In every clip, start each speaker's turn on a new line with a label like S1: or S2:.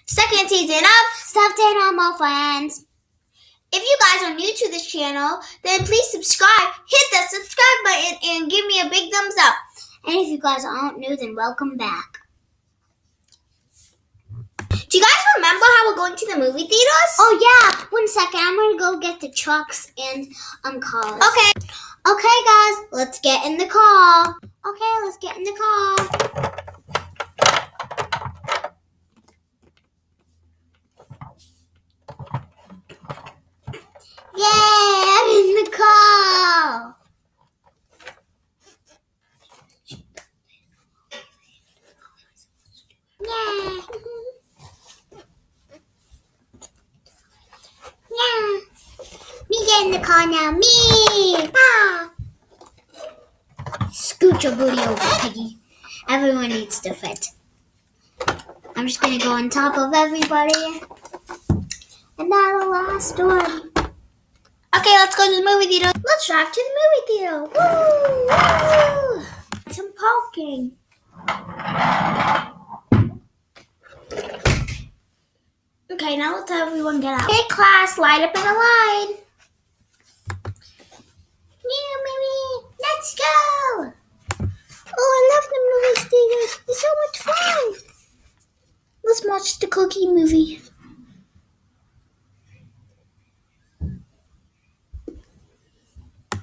S1: second season of Stuffed Animal Friends. If you guys are new to this channel, then please subscribe, hit that subscribe button, and give me a big thumbs up. And if you guys aren't new, then welcome back. Do you guys remember how we're going to the movie theaters?
S2: Oh yeah, 1 second. I'm gonna go get the trucks and cars. Okay, guys, let's get in the car. Okay, let's get in the car. Yay, I'm in the car. Yeah. Yeah. Me get in the car now. Me. Ah. Scoot your booty over, Piggy. Everyone needs to fit. I'm just gonna go on top of everybody. And now the last one.
S1: Okay, let's go to the movie theater.
S2: Let's drive to the movie theater. Woo! Woo!
S1: Some parking. Okay, now let's have everyone get out.
S2: Okay, class, line up in a line. Yeah, Mimi, let's go. Oh, I love the movie theaters. It's so much fun.
S1: Let's watch the Cookie movie.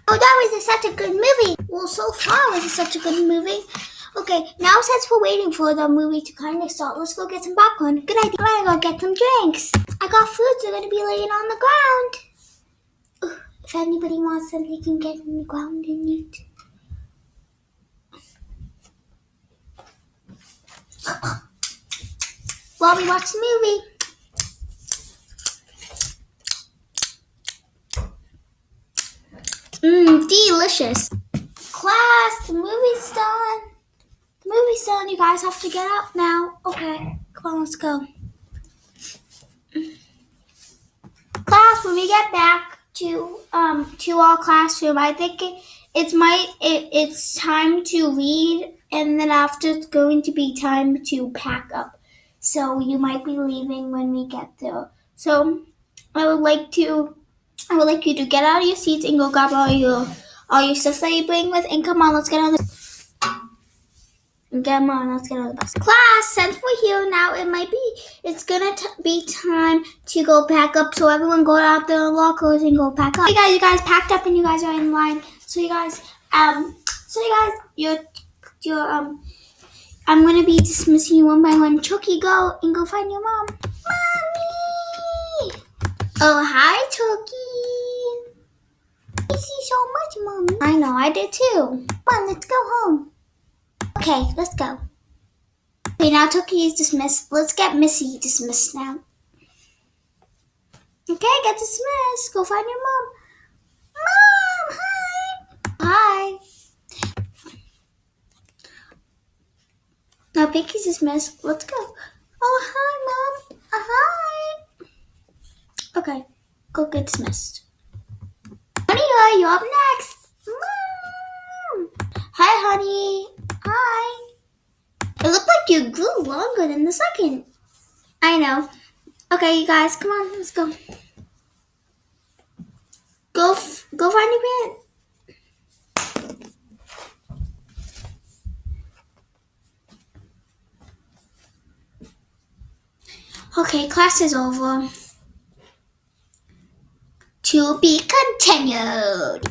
S2: Oh, that was such a good movie.
S1: Well, so far it was such a good movie.
S2: Okay, now since we're waiting for the movie to kind of start, let's go get some popcorn. Good idea. I'm gonna go get some drinks. I got food, so they're gonna be laying on the ground. If anybody wants them, they can get on the ground and eat. While we watch the movie.
S1: Delicious.
S2: Class, the movie's done. The movie's done. You guys have to get up now. Okay, come on, let's go. Class, when we get back to our classroom, I think it's time to read, and then after it's going to be time to pack up. So you might be leaving when we get there. So I would like you to get out of your seats and go grab all your stuff that you bring with, and come on, let's get on the bus. Class, since we're here now, it's gonna be time to go pack up. So everyone go out their lockers and go pack up. Hey guys, you guys packed up and you guys are in line. So you guys, I'm gonna be dismissing you one by one. Chucky, go and go find your mom. Mommy! Oh, hi, Chucky. I miss you so much, Mommy. I know, I did too. Come on, let's go home. Okay, let's go. Okay, now Chucky is dismissed. Let's get Missy dismissed now. Okay, get dismissed. Go find your mom. Mom, hi. Hi. Now Pinky's dismissed. Let's go. Oh, hi, Mom. Hi. Okay, go get dismissed. Honey, you're up next. Mom. Hi, honey. Hi. It looked like you grew longer than the second. I know. Okay, you guys, come on, let's go. Go find your parent. Okay, class is over. To be continued.